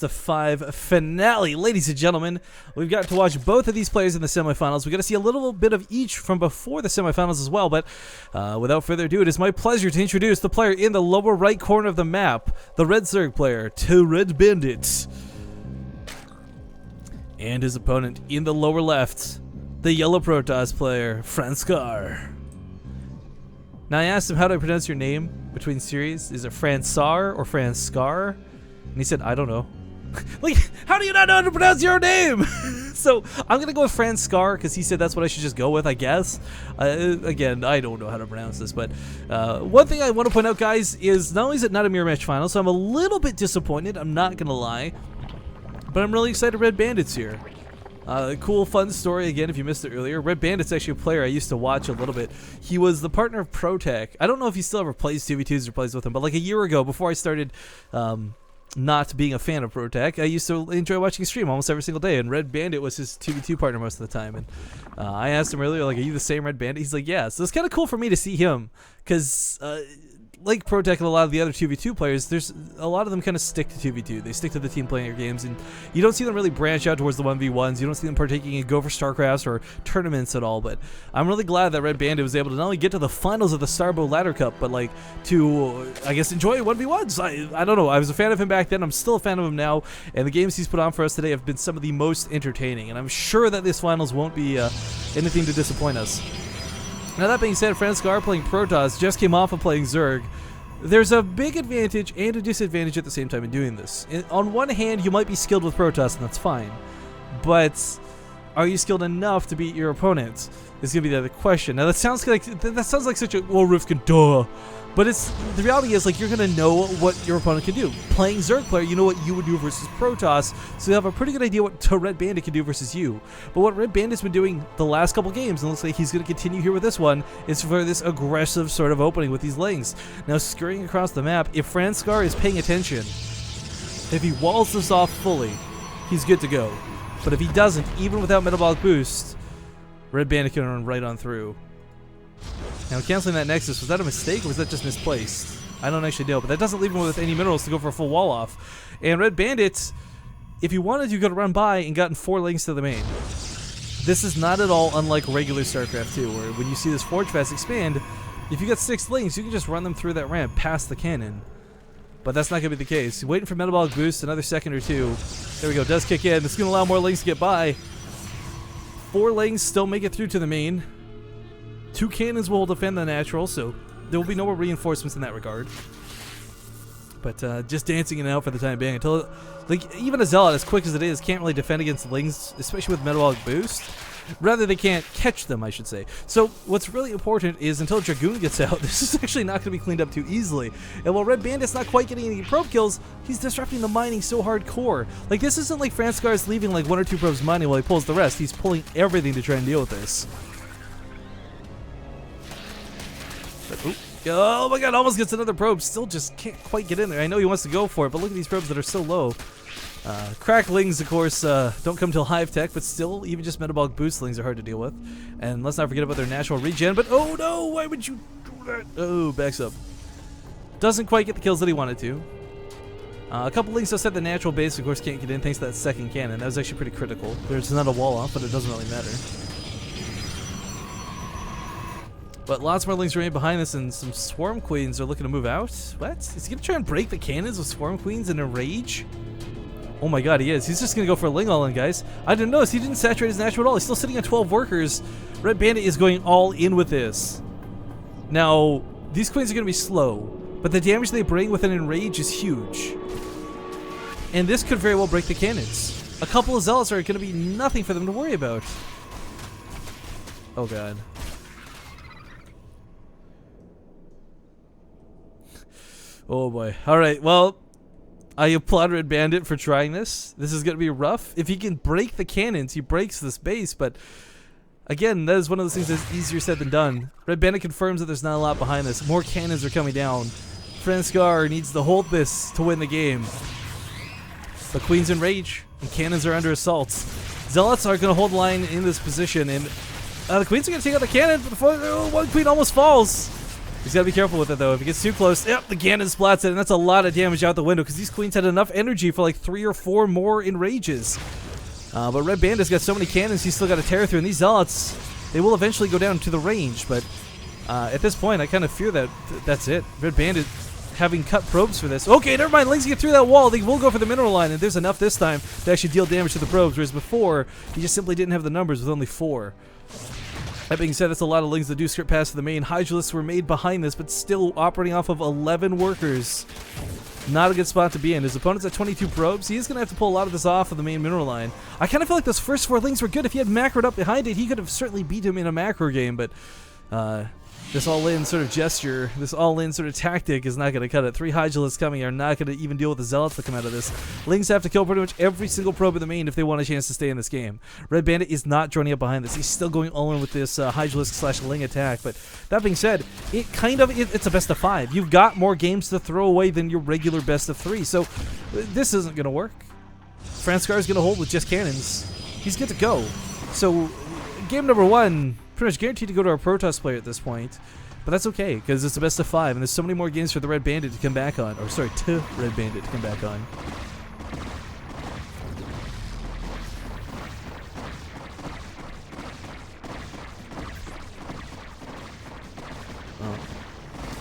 The 5 finale. Ladies and gentlemen, we've got to watch both of these players in the semifinals. We got to see a little bit of each from before the semifinals as well, but without further ado, it is my pleasure to introduce the player in the lower right corner of the map, the Red Zerg player, TEHREDBANDIT, and his opponent in the lower left, the yellow Protoss player, Franscar. Now I asked him, how do I pronounce your name between series? Is it Franscar or Franscar? And he said, I don't know. Like, how do you not know how to pronounce your name? So I'm going to go with Franscar because he said that's what I should just go with, I guess. Again, I don't know how to pronounce this, but one thing I want to point out, guys, is not only is it not a mirror match final, so I'm a little bit disappointed, I'm not going to lie, but I'm really excited Red Bandit's here. Cool, fun story, again, if you missed it earlier. Red Bandit's actually a player I used to watch a little bit. He was the partner of ProTech. I don't know if he still ever plays 2v2s or plays with him, but like a year ago, before I started not being a fan of ProTech, I used to enjoy watching stream almost every single day, and Red Bandit was his 2v2 partner most of the time. And I asked him earlier, like, are you the same Red Bandit? He's like, yeah. So it's kind of cool for me to see him, because like ProTech and a lot of the other 2v2 players, there's a lot of them kind of stick to 2v2. They stick to the team player games, and you don't see them really branch out towards the 1v1s. You don't see them partaking in Go for StarCrafts or tournaments at all, but I'm really glad that Red Bandit was able to not only get to the finals of the Starbow Ladder Cup, but like to, I guess, enjoy 1v1s. I don't know. I was a fan of him back then. I'm still a fan of him now, and the games he's put on for us today have been some of the most entertaining, and I'm sure that this finals won't be anything to disappoint us. Now that being said, Franscar playing Protoss just came off of playing Zerg. There's a big advantage and a disadvantage at the same time in doing this. On one hand, you might be skilled with Protoss, and that's fine. But are you skilled enough to beat your opponent? Is going to be the other question. Now that sounds like such a Rifkin duh. But the reality is, like, you're going to know what your opponent can do. Playing Zerg player, you know what you would do versus Protoss, so you have a pretty good idea what Red Bandit can do versus you. But what Red Bandit's been doing the last couple games, and looks like he's going to continue here with this one, is for this aggressive sort of opening with these lanes. Now, scurrying across the map, if Franscar is paying attention, if he walls this off fully, he's good to go. But if he doesn't, even without Metabolic Boost, Red Bandit can run right on through. Now, canceling that Nexus, was that a mistake or was that just misplaced? I don't actually know, but that doesn't leave him with any minerals to go for a full wall off. And Red Bandit, if you wanted, you could have run by and gotten 4 links to the main. This is not at all unlike regular StarCraft 2, where when you see this Forge Fast expand, if you got 6 links, you can just run them through that ramp past the cannon. But that's not going to be the case. Waiting for Metabolic Boost, another second or two. There we go, does kick in. It's going to allow more links to get by. 4 links still make it through to the main. 2 cannons will defend the natural, so there will be no more reinforcements in that regard. But just dancing in and out for the time being until, like, even a Zealot, as quick as it is, can't really defend against Lings, especially with Metabolic Boost. Rather, they can't catch them, I should say. So what's really important is until Dragoon gets out, this is actually not going to be cleaned up too easily. And while Red Bandit's not quite getting any probe kills, he's disrupting the mining so hardcore. Like, this isn't like Franscar's leaving like 1 or 2 probes mining while he pulls the rest. He's pulling everything to try and deal with this. But, oh my god, almost gets another probe. Still just can't quite get in there. I know he wants to go for it, but look at these probes that are so low. Cracklings, of course, don't come till Hive Tech, but still, even just Metabolic Boostlings are hard to deal with. And let's not forget about their natural regen, but oh no, why would you do that? Oh, backs up. Doesn't quite get the kills that he wanted to. A couple links outside the natural base, of course, can't get in thanks to that second cannon. That was actually pretty critical. There's not a wall off, but it doesn't really matter. But lots more links remain behind us, and some Swarm Queens are looking to move out. What? Is he going to try and break the cannons with Swarm Queens in a rage? Oh my god, he is. He's just going to go for a Ling all-in, guys. I didn't notice. He didn't saturate his natural at all. He's still sitting on 12 workers. Red Bandit is going all in with this. Now, these Queens are going to be slow, but the damage they bring with an Enrage is huge. And this could very well break the cannons. A couple of Zealots are going to be nothing for them to worry about. Oh god. Oh boy. Alright, well, I applaud Red Bandit for trying this. This is going to be rough. If he can break the cannons, he breaks this base, but again, that is one of those things that's easier said than done. Red Bandit confirms that there's not a lot behind this. More cannons are coming down. Franscar needs to hold this to win the game. But Queen's in rage, and cannons are under assault. Zealots are going to hold line in this position, and the Queens are going to take out the cannon before one Queen almost falls. He's got to be careful with it, though. If he gets too close, yep, the cannon splats it, and that's a lot of damage out the window because these queens had enough energy for like 3 or 4 more enrages. But Red Bandit's got so many cannons he's still got to tear through, and these Zealots, they will eventually go down to the range, but at this point, I kind of fear that that's it. Red Bandit having cut probes for this. Okay, never mind. Lings get through that wall. They will go for the mineral line, and there's enough this time to actually deal damage to the probes, whereas before, he just simply didn't have the numbers with only 4. That being said, that's a lot of Lings that do script past to the main. Hydralisks were made behind this, but still operating off of 11 workers. Not a good spot to be in. His opponent's at 22 probes. He is going to have to pull a lot of this off of the main mineral line. I kind of feel like those first 4 Lings were good. If he had macroed up behind it, he could have certainly beat him in a macro game, but this all-in sort of gesture, this all-in sort of tactic is not going to cut it. 3 Hydralisks coming are not going to even deal with the Zealots that come out of this. Lings have to kill pretty much every single probe in the main if they want a chance to stay in this game. Red Bandit is not joining up behind this. He's still going all-in with this Hydralisk/Ling attack, but that being said, it's a best of 5. You've got more games to throw away than your regular best of 3, so this isn't going to work. Franscar is going to hold with just cannons. He's good to go. So game number 1, pretty much guaranteed to go to our Protoss player at this point, but that's okay because it's a best of 5 and there's so many more games for the Red Bandit to come back on, or sorry, to Red Bandit to come back on.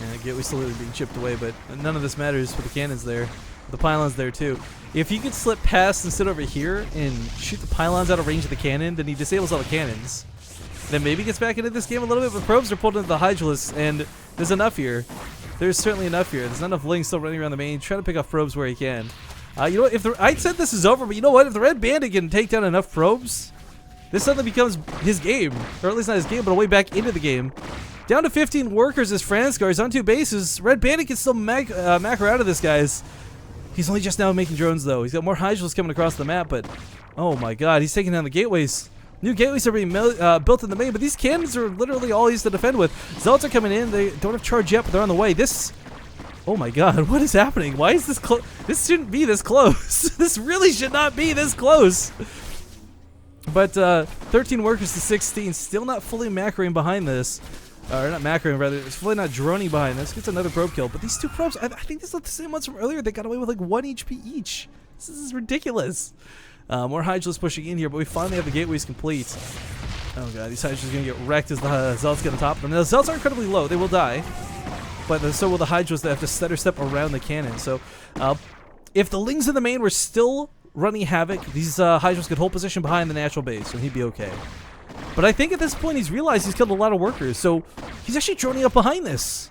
And Gateway slowly being chipped away, but none of this matters for the cannons there. The pylons there too. If he could slip past and sit over here and shoot the pylons out of range of the cannon, then he disables all the cannons. Then maybe gets back into this game a little bit, but probes are pulled into the Hydralisks, and there's enough here. There's certainly enough here. There's not enough Lings still running around the main, trying to pick off probes where he can. You know what? I said this is over, but you know what? If the Red Bandit can take down enough probes, this suddenly becomes his game. Or at least not his game, but a way back into the game. Down to 15 workers as Franscar is on 2 bases. Red Bandit can still macro out of this, guys. He's only just now making drones, though. He's got more Hydralisks coming across the map, but oh my god, he's taking down the gateways. New gateways are being built in the main, but these cannons are literally all he has to defend with. Zealots are coming in. They don't have charge yet, but they're on the way. This... Oh my god, what is happening? Why is this close? This shouldn't be this close. This really should not be this close. But 13 workers to 16. Still not fully macroing behind this. Or not macroing, rather. It's fully not droning behind this. Gets another probe kill. But these 2 probes, I think these are the same ones from earlier. They got away with like 1 HP each. This is ridiculous. More Hydralisks pushing in here, but we finally have the gateways complete. Oh god, these Hydralisks are going to get wrecked as the Zealots get on top of them. Now, the Zealots are incredibly low. They will die. But so will the Hydralisks that have to stutter step around the cannon. So if the Lings in the main were still running havoc, these Hydralisks could hold position behind the natural base, and he'd be okay. But I think at this point he's realized he's killed a lot of workers, so he's actually droning up behind this.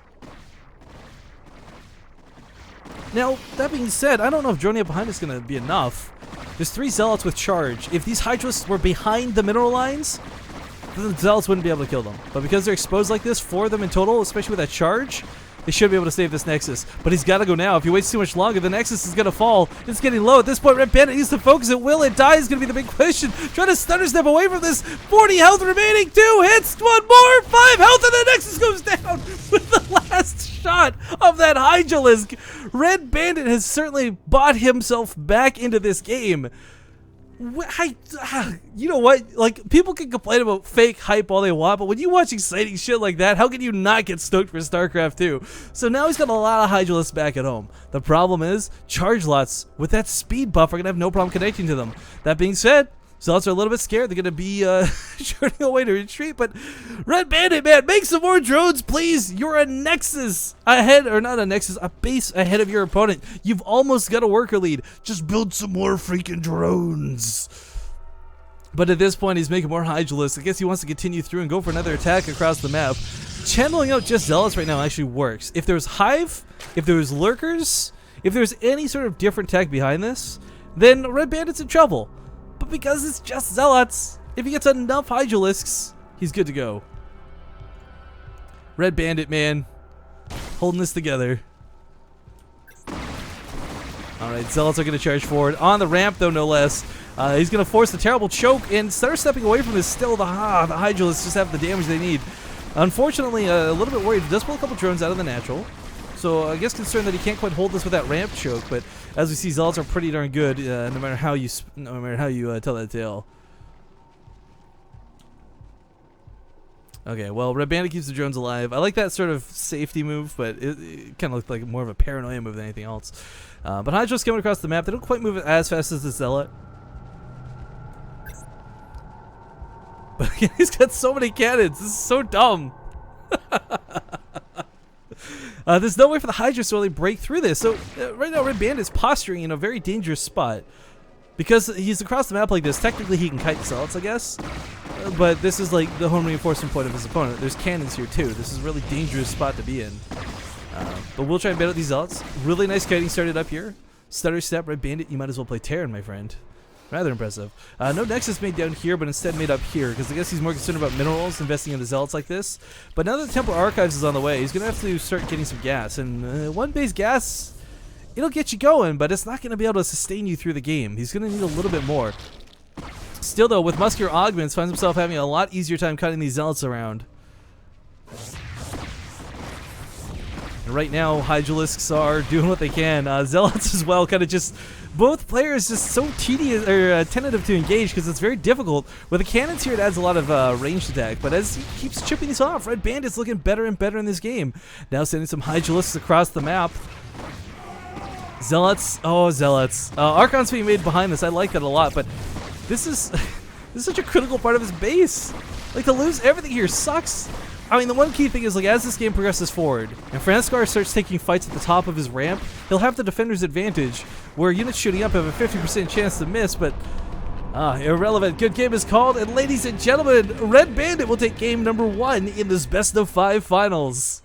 Now, that being said, I don't know if droning up behind is going to be enough. There's 3 Zealots with charge. If these Hydralisks were behind the mineral lines, then the Zealots wouldn't be able to kill them. But because they're exposed like this, 4 of them in total, especially with that charge, they should be able to save this Nexus. But he's got to go now. If he waits too much longer, the Nexus is going to fall. It's getting low. At this point, Red Bandit needs to focus. It will it die is going to be the big question. Trying to stutter step away from this. 40 health remaining. 2 hits. 1 more. 5 health, and the Nexus goes down with the last shot of that Hydralisk. Red Bandit has certainly bought himself back into this game. You know what? Like, people can complain about fake hype all they want, but when you watch exciting shit like that, how can you not get stoked for StarCraft 2? So now he's got a lot of Hydralisks back at home. The problem is, charge lots with that speed buff are going to have no problem connecting to them. That being said, Zealots are a little bit scared. They're going to be turning away to retreat, but Red Bandit, man, make some more drones, please. You're a Nexus ahead, or not a Nexus, a base ahead of your opponent. You've almost got a worker lead. Just build some more freaking drones. But at this point, he's making more Hydralisks. I guess he wants to continue through and go for another attack across the map. Channeling out just Zealots right now actually works. If there's Hive, if there's Lurkers, if there's any sort of different tech behind this, then Red Bandit's in trouble. But because it's just Zealots, if he gets enough Hydralisks, he's good to go. Red Bandit, man, holding this together. Alright, Zealots are going to charge forward. On the ramp, though, no less. He's going to force the terrible choke, and start stepping away from this. Still, the Hydralisks just have the damage they need. Unfortunately, a little bit worried. He does pull a couple drones out of the natural. So I guess concerned that he can't quite hold this with that ramp choke, but as we see, Zealots are pretty darn good, no matter how you tell that tale. Okay, well, Red Bandit keeps the drones alive. I like that sort of safety move, but it kind of looked like more of a paranoia move than anything else. But Hydra's coming across the map. They don't quite move it as fast as the Zealot. But he's got so many cannons. This is so dumb. There's no way for the Hydra to really break through this. So right now, Red Bandit's posturing in a very dangerous spot. Because he's across the map like this, technically he can kite the Zealots, I guess. But this is like the home reinforcement point of his opponent. There's cannons here too. This is a really dangerous spot to be in. But we'll try and bait out these Zealots. Really nice kiting started up here. Stutter step, Red Bandit, you might as well play Terran, my friend. Rather impressive. No Nexus made down here, but instead made up here, because I guess he's more concerned about minerals, investing in the Zealots like this. But now that the Temple Archives is on the way, he's going to have to start getting some gas. And one base gas, it'll get you going, but it's not going to be able to sustain you through the game. He's going to need a little bit more. Still, though, with muscular augments, finds himself having a lot easier time cutting these Zealots around. And right now, Hydralisks are doing what they can. Zealots as well, kind of just... Both players just so tedious or tentative to engage because it's very difficult. With the cannons here, it adds a lot of ranged attack, but as he keeps chipping these off, Red Bandit's looking better and better in this game. Now sending some Hydralisks across the map. Zealots, oh Zealots. Archon's being made behind this. I like that a lot, but this is such a critical part of his base. Like, to lose everything here sucks. I mean, the one key thing is, like, as this game progresses forward and Franscar starts taking fights at the top of his ramp, he'll have the defender's advantage, where units shooting up have a 50% chance to miss, but irrelevant. Good game is called, and ladies and gentlemen, Red Bandit will take game number 1 in this best of 5 finals.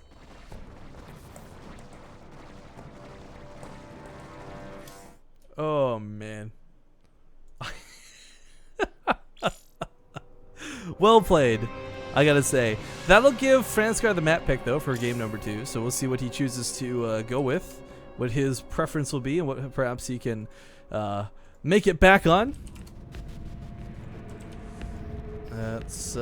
Oh, man. Well played, I gotta say. That'll give Franscar the map pick, though, for game number 2, so we'll see what he chooses to go with, what his preference will be, and what perhaps he can make it back on. That's